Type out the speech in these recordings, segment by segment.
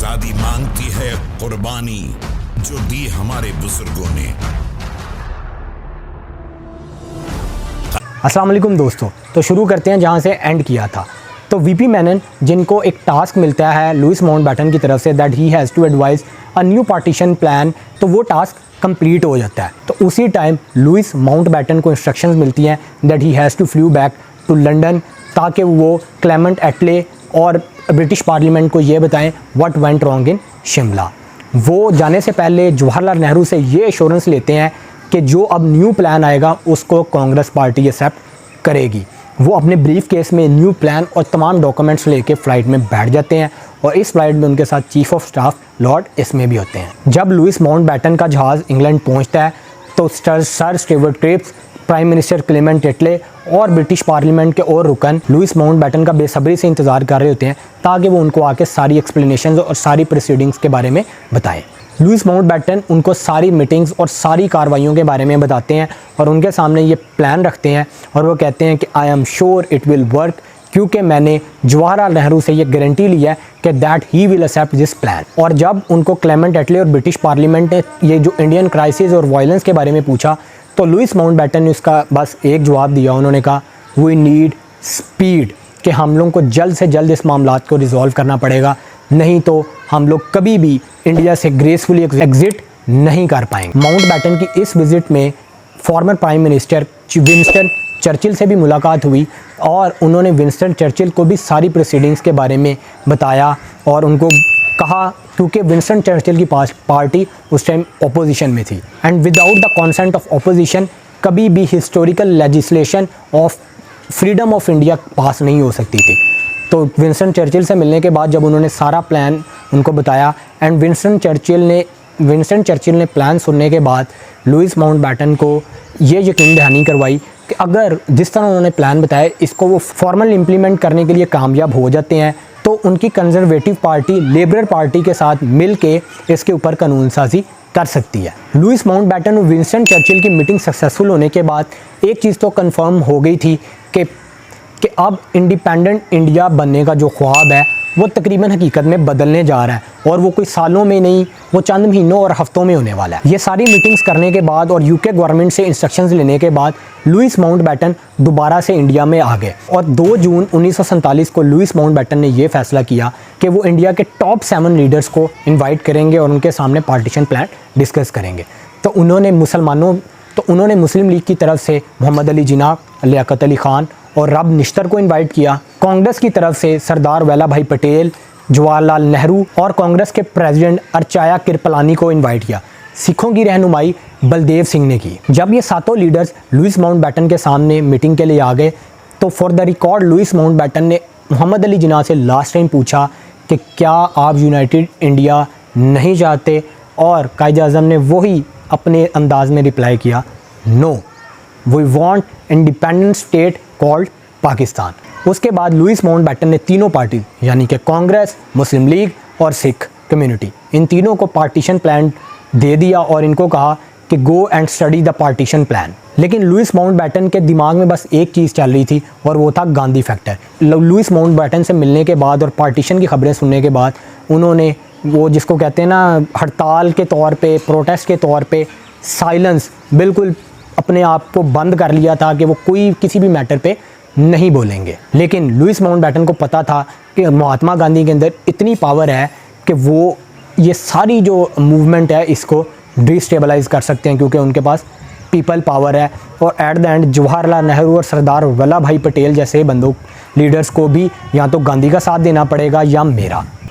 आजादी मांगती है कुर्बानी जो दी हमारे बुजुर्गों ने। अस्सलाम वालेकुम दोस्तों, तो शुरू करते हैं जहां से एंड किया था। तो वीपी मेनन जिनको एक टास्क मिलता है लुइस माउंटबेटन की तरफ से that he has to advise a new partition plan, तो वो टास्क कंप्लीट हो जाता है। तो उसी टाइम लुइस माउंटबेटन को इंस्ट्रक्शंस मिलती हैं that he has to flew back to London ताकि वो क्लेमेंट एटले और ब्रिटिश पार्लियामेंट को ये बताएं what went wrong in Shimla. वो जाने से पहले जवाहरलाल नेहरू से ये एश्योरेंस लेते हैं कि जो अब न्यू प्लान आएगा उसको कांग्रेस पार्टी एक्सेप्ट करेगी। वो अपने ब्रीफ केस में न्यू प्लान और तमाम डॉक्यूमेंट्स लेके फ़्लाइट में बैठ जाते हैं और इस फ्लाइट में उनके साथ चीफ ऑफ स्टाफ लॉर्ड इसमें भी होते हैं। जब लुइस माउंटबेटन का जहाज़ इंग्लैंड पहुंचता है तो sir Stewart Cripps, prime minister Clement Attlee और ब्रिटिश पार्लियामेंट के और रुकन लुइस माउंटबेटन का बेसब्री से इंतज़ार कर रहे होते हैं ताकि वो उनको आके सारी एक्सप्लेनेशंस और सारी प्रोसीडिंग्स के बारे में बताएं। लुइस माउंटबेटन उनको सारी मीटिंग्स और सारी कार्रवाइयों के बारे में बताते हैं और उनके सामने ये प्लान रखते हैं और वो कहते हैं कि I am sure it will work, क्योंकि मैंने जवाहरलाल नेहरू से ये गारंटी ली है कि that he will accept this plan. और जब उनको क्लेमेंट एटले और ब्रिटिश पार्लियामेंट ने ये जो इंडियन क्राइसिस और वायलेंस के बारे में पूछा तो लुइस माउंटबेटन ने उसका बस एक जवाब दिया। उन्होंने कहा वी नीड स्पीड, कि हम लोगों को जल्द से जल्द इस मामला को रिजॉल्व करना पड़ेगा, नहीं तो हम लोग कभी भी इंडिया से ग्रेसफुली एग्जिट नहीं कर पाएंगे। माउंटबेटन की इस विज़िट में former prime minister Winston Churchill से भी मुलाकात हुई और उन्होंने विंस्टन चर्चिल को भी सारी प्रोसीडिंग्स के बारे में बताया और उनको कहा, क्योंकि विंस्टन चर्चिल की पार्टी उस टाइम अपोजिशन में थी and without the consent of opposition कभी भी historical legislation of freedom of India pass नहीं हो सकती थी। तो विंस्टन चर्चिल से मिलने के बाद जब उन्होंने सारा प्लान उनको बताया एंड विंस्टन चर्चिल ने प्लान सुनने के बाद लुइस माउंटबेटन को ये यकीन दहानी करवाई कि अगर जिस तरह उन्होंने प्लान बताया इसको वो फॉर्मल इम्प्लीमेंट करने के लिए कामयाब हो जाते हैं तो उनकी कंजर्वेटिव पार्टी लेबर पार्टी के साथ मिल के इसके ऊपर कानून साजी कर सकती है। लुइस माउंटबेटन और विंस्टन चर्चिल की मीटिंग सक्सेसफुल होने के बाद एक चीज़ तो कंफर्म हो गई थी कि अब इंडिपेंडेंट इंडिया बनने का जो ख्वाब है वो तकरीबन हकीकत में बदलने जा रहा है और वो कोई सालों में नहीं, वो चंद महीनों और हफ्तों में होने वाला है। ये सारी मीटिंग्स करने के बाद और यूके गवर्नमेंट से इंस्ट्रक्शंस लेने के बाद लुइस माउंटबेटन दोबारा से इंडिया में आ गए और 2 जून 1947 को लुइस माउंटबेटन ने ये फैसला किया कि वो इंडिया के टॉप 7 लीडर्स को इन्वाइट करेंगे और उनके सामने पार्टीशन प्लान डिस्कस करेंगे। तो उन्होंने मुस्लिम लीग की तरफ से मोहम्मद अली जिन्ना, लियाकत अली खान और रब निश्तर को इनवाइट किया। कांग्रेस की तरफ से सरदार वल्लभ भाई पटेल, जवाहरलाल नेहरू और कांग्रेस के प्रेसिडेंट अर्चाया कृपलानी को इनवाइट किया। सिखों की रहनुमाई बलदेव सिंह ने की। जब ये सातों लीडर्स लुइस माउंटबेटन के सामने मीटिंग के लिए आ गए तो for the record Louis Mountbatten ने मोहम्मद अली जिन्ना से लास्ट टाइम पूछा कि क्या आप यूनाइटेड इंडिया नहीं चाहते, और कायद-ए-आज़म ने वही अपने अंदाज में रिप्लाई किया, no we want independent state called Pakistan. उसके बाद लुइस माउंटबेटन ने तीनों पार्टी यानी कि कांग्रेस, मुस्लिम लीग और सिख कम्युनिटी, इन तीनों को पार्टीशन प्लान दे दिया और इनको कहा कि go and study the partition plan. लेकिन लुइस माउंटबेटन के दिमाग में बस एक चीज़ चल रही थी और वो था गांधी फैक्टर। लुइस माउंटबेटन से मिलने के बाद और पार्टीशन की खबरें सुनने के बाद उन्होंने वो जिसको कहते हैं ना हड़ताल के तौर पे, प्रोटेस्ट के तौर पे साइलेंस, बिल्कुल अपने आप को बंद कर लिया था कि वो कोई किसी भी मैटर पे नहीं बोलेंगे। लेकिन लुइस माउंटबेटन को पता था कि महात्मा गांधी के अंदर इतनी पावर है कि वो ये सारी जो मूवमेंट है इसको डिस्टेबलाइज कर सकते हैं, क्योंकि उनके पास पीपल पावर है। और at the end Jawaharlal Nehru और सरदार वल्लभ भाई पटेल जैसे बंदूक लीडर्स को भी या तो गांधी का साथ देना पड़ेगा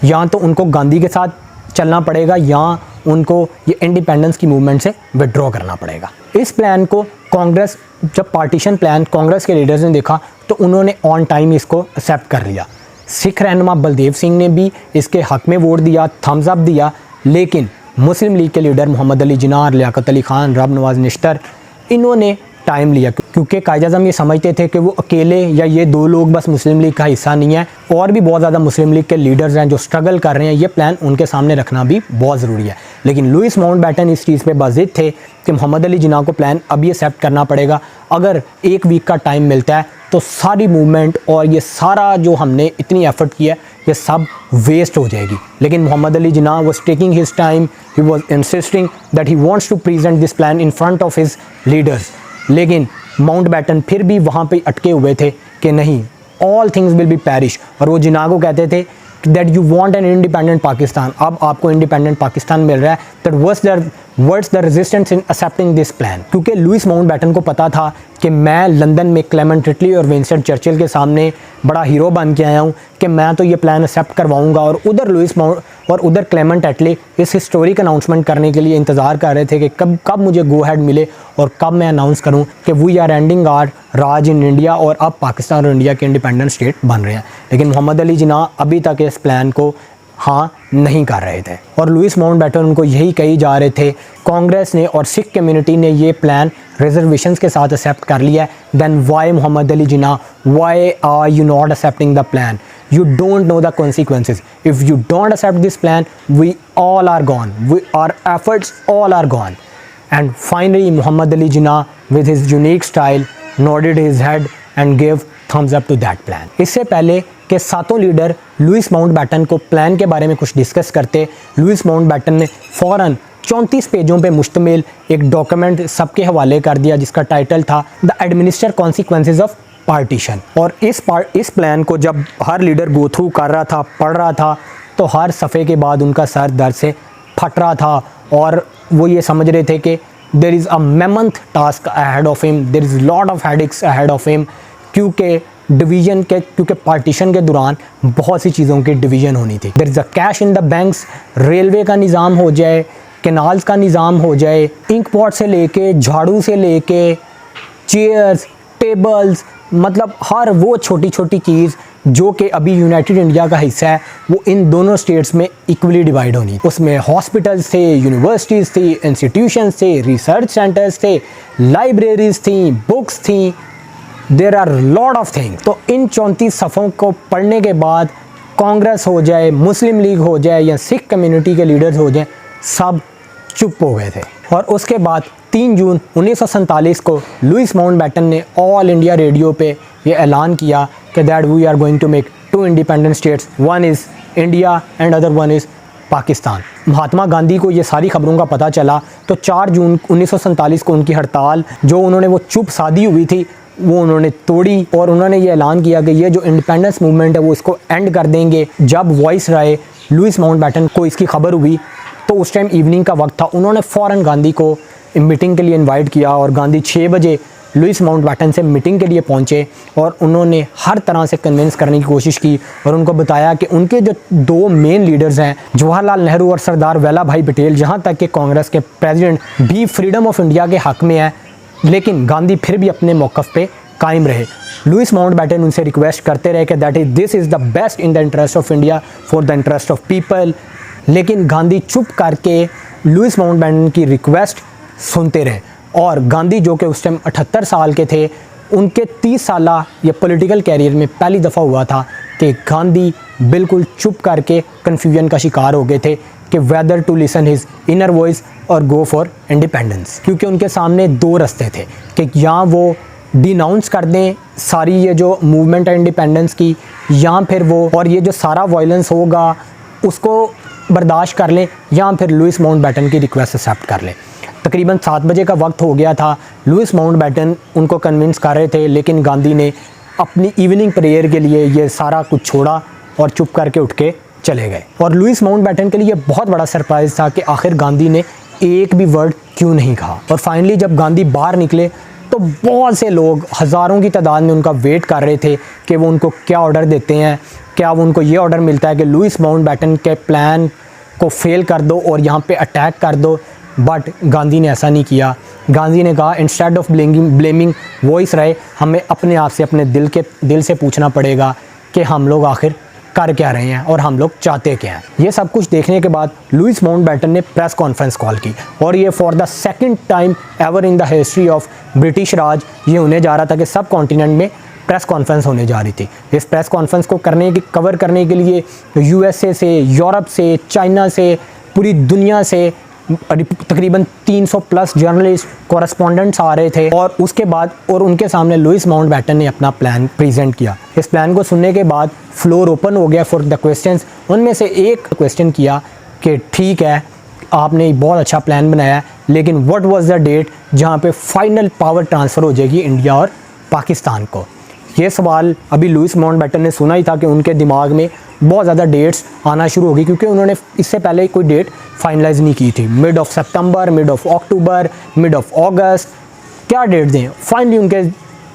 या तो उनको गांधी के साथ चलना पड़ेगा या उनको ये इंडिपेंडेंस की मूवमेंट से विड्रॉ करना पड़ेगा। इस प्लान को कांग्रेस, जब पार्टीशन प्लान कांग्रेस के लीडर्स ने देखा तो उन्होंने ऑन टाइम इसको एक्सेप्ट कर लिया। सिख रहनुमा बलदेव सिंह ने भी इसके हक में वोट दिया, थम्स अप दिया, लेकिन मुस्लिम लीग के लीडर मोहम्मद अली जिन्ना, लियाकत अली खान, रब नवाज निश्तर, इन्होंने टाइम लिया क्योंकि कायद-ए-आज़म ये समझते थे कि वो अकेले या ये 2 लोग बस मुस्लिम लीग का हिस्सा नहीं है, और भी बहुत ज़्यादा मुस्लिम लीग के लीडर्स हैं जो स्ट्रगल कर रहे हैं। ये प्लान उनके सामने रखना भी बहुत ज़रूरी है। लेकिन लुइस माउंटबेटन इस चीज़ पे बाज़िद थे कि मोहम्मद अली जिन्ना को प्लान अभी एक्सेप्ट करना पड़ेगा। अगर 1 वीक का टाइम मिलता है तो सारी मूवमेंट और ये सारा जो हमने इतनी एफर्ट किया ये सब वेस्ट हो जाएगी। लेकिन Mohammad Ali Jinnah was taking his time, he was insisting that he wants to present this plan in front of his leaders. लेकिन माउंटबेटन फिर भी वहाँ पे अटके हुए थे कि नहीं, all things will be perish. और वो जिन्ना को कहते थे that you want an independent Pakistan, अब आपको इंडिपेंडेंट पाकिस्तान मिल रहा है। That words the resistance in accepting this plan. क्योंकि लुइस माउंटबेटन को पता था कि मैं लंदन में क्लेमेंट इटली और विंस्टन चर्चिल के सामने बड़ा हीरो बन के आया हूँ कि मैं तो ये प्लान एक्सेप्ट करवाऊँगा। और उधर क्लेमेंट एटली इस हिस्टोरिक अनाउंसमेंट करने के लिए इंतज़ार कर रहे थे कि कब मुझे गो हेड मिले और कब मैं अनाउंस करूँ कि we are ending our Raj in India और अब पाकिस्तान और इंडिया के इंडिपेंडेंट स्टेट बन रहे हैं। लेकिन मोहम्मद अली जिन्ना अभी तक इस प्लान को हाँ नहीं कर रहे थे और लुइस माउंटबेटन उनको यही कही जा रहे थे। कांग्रेस ने और सिख कम्युनिटी ने ये प्लान रिजर्वेशंस के साथ एक्सेप्ट कर लिया। Then why Mohammad Ali Jinnah, why are you not accepting the plan? You don't know the consequences. If you don't accept this plan, we all are gone. Our efforts all are gone. And finally, Muhammad Ali Jinnah, with his unique style, nodded his head and gave thumbs up to that plan. इससे पहले कि सातों leader Louis Mountbatten को plan के बारे में कुछ discuss करते, लुइस माउंटबेटन ने फ़ौरन 34 पेजों पे मुश्तमिल एक डॉक्यूमेंट सबके हवाले कर दिया जिसका टाइटल था the administer consequences of partition. और इस प्लान को जब हर लीडर गो थ्रू कर रहा था, पढ़ रहा था, तो हर सफ़े के बाद उनका सर दर्द से फट रहा था और वो ये समझ रहे थे कि there is a mammoth task ahead of him, there is lot of headaches ahead of him. क्योंकि पार्टीशन के दौरान बहुत सी चीज़ों की डिवीज़न होनी थी। There is a cash in the banks, railway का निज़ाम हो जाए, कैनाल्स का निज़ाम हो जाए, इंक पॉट से लेके, झाड़ू से लेके, चेयर्स, टेबल्स, मतलब हर वो छोटी छोटी चीज़ जो कि अभी यूनाइटेड इंडिया का हिस्सा है वो इन दोनों स्टेट्स में इक्वली डिवाइड होनी। उसमें हॉस्पिटल्स थे, यूनिवर्सिटीज़ थी, इंस्टीट्यूशंस थे, रिसर्च सेंटर्स थे, लाइब्रेरीज़ थी, बुक्स थी, there are lot of things. तो इन 34 सफ़ों को पढ़ने के बाद कांग्रेस हो जाए, मुस्लिम लीग हो जाए या सिख कम्युनिटी के लीडर्स हो जाए, सब चुप हो गए थे। और उसके बाद 3 जून 1947 को लुइस माउंटबेटन ने ऑल इंडिया रेडियो पे ये ऐलान किया कि that we are going to make 2 independent states, one is India and other one is Pakistan. Mahatma Gandhi को ये सारी खबरों का पता चला तो 4 जून 1947 को उनकी हड़ताल जो उन्होंने वो चुप साधी हुई थी वो उन्होंने तोड़ी और उन्होंने ये ऐलान किया कि ये जो इंडिपेंडेंस मूवमेंट है वो इसको एंड कर देंगे। जब वॉइस राय लुइस माउंटबेटन को इसकी खबर हुई तो उस टाइम इवनिंग का वक्त था, उन्होंने फ़ौरन गांधी को मीटिंग के लिए इनवाइट किया और गांधी 6 बजे लुइस माउंटबेटन से मीटिंग के लिए पहुंचे और उन्होंने हर तरह से कन्विंस करने की कोशिश की और उनको बताया कि उनके जो 2 मेन लीडर्स हैं जवाहरलाल नेहरू और सरदार वल्लभ भाई पटेल, जहां तक कि कांग्रेस के प्रेसिडेंट भी फ्रीडम ऑफ इंडिया के हक़ में है, लेकिन गांधी फिर भी अपने मौक़िफ़ पे कायम रहे। लुइस माउंटबेटन उनसे रिक्वेस्ट करते रहे कि that is this is the best in the interest of India for the interest of people, लेकिन गांधी चुप करके लुइस माउंटबेटन की रिक्वेस्ट सुनते रहे। और गांधी जो कि उस टाइम 78 साल के थे, उनके 30 साला ये पॉलिटिकल कैरियर में पहली दफ़ा हुआ था कि गांधी बिल्कुल चुप करके कन्फ्यूजन का शिकार हो गए थे कि whether to listen his inner voice और गो फॉर इंडिपेंडेंस। क्योंकि उनके सामने 2 रास्ते थे कि या वो डिनाउंस कर दें सारी ये जो मूवमेंट है इंडिपेंडेंस की, या फिर वो और ये जो सारा वायलेंस होगा उसको बर्दाश्त कर लें, या फिर लुइस माउंटबेटन की रिक्वेस्ट एक्सेप्ट कर लें। तकरीबन 7 बजे का वक्त हो गया था, लुइस माउंटबेटन उनको कन्विंस कर रहे थे, लेकिन गांधी ने अपनी इवनिंग प्रेयर के लिए ये सारा कुछ छोड़ा और चुप करके उठ के चले गए। और लुइस माउंटबेटन के लिए बहुत बड़ा सरप्राइज़ था कि आखिर गांधी ने एक भी वर्ड क्यों नहीं कहा। और फाइनली जब गांधी बाहर निकले तो बहुत से लोग हज़ारों की तादाद में उनका वेट कर रहे थे कि वो उनको क्या ऑर्डर देते हैं, क्या वो उनको ये ऑर्डर मिलता है कि लुइस माउंटबेटन के प्लान को फेल कर दो और यहाँ पे अटैक कर दो। बट गांधी ने ऐसा नहीं किया। गांधी ने कहा इंस्टेड ऑफ ब्लेमिंग वॉइस राय, हमें अपने आप से अपने दिल से पूछना पड़ेगा कि हम लोग आखिर कर क्या रहे हैं और हम लोग चाहते क्या हैं। ये सब कुछ देखने के बाद लुइस माउंटबेटन ने प्रेस कॉन्फ्रेंस कॉल की और ये for the second time ever in the history of British Raj ये होने जा रहा था कि सब कॉन्टिनेंट में प्रेस कॉन्फ्रेंस होने जा रही थी। इस प्रेस कॉन्फ्रेंस को कवर करने के लिए USA से, यूरोप से, चाइना से, पूरी दुनिया से तकरीबन 300 प्लस जर्नलिस्ट कॉरेस्पॉन्डेंट्स आ रहे थे और उसके बाद और उनके सामने लुइस माउंटबेटन ने अपना प्लान प्रेजेंट किया। इस प्लान को सुनने के बाद फ्लोर ओपन हो गया फॉर द क्वेश्चंस। उनमें से एक क्वेश्चन किया कि ठीक है, आपने बहुत अच्छा प्लान बनाया, लेकिन व्हाट वाज द डेट जहां पे फाइनल पावर ट्रांसफ़र हो जाएगी इंडिया और पाकिस्तान को। ये सवाल अभी लुइस माउंटबेटन ने सुना ही था कि उनके दिमाग में बहुत ज़्यादा डेट्स आना शुरू हो गई, क्योंकि उन्होंने इससे पहले कोई डेट फाइनलाइज नहीं की थी। Mid of September, mid of October, mid of अगस्त, क्या डेट दें। फाइनली उनके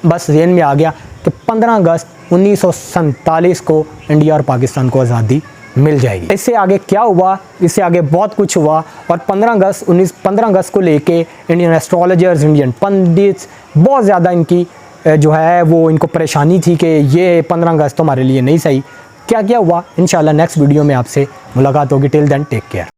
बस जहन में आ गया कि 15 अगस्त 1947 को इंडिया और पाकिस्तान को आज़ादी मिल जाएगी। इससे आगे क्या हुआ, इससे आगे बहुत कुछ हुआ और 15 अगस्त को लेके इंडियन एस्ट्रोलॉजर्स, इंडियन पंडित्स बहुत ज़्यादा इनकी जो है वो इनको परेशानी थी कि ये 15 अगस्त तो हमारे लिए नहीं सही। क्या क्या हुआ, इंशाल्लाह नेक्स्ट वीडियो में आपसे मुलाकात होगी। Till then take care.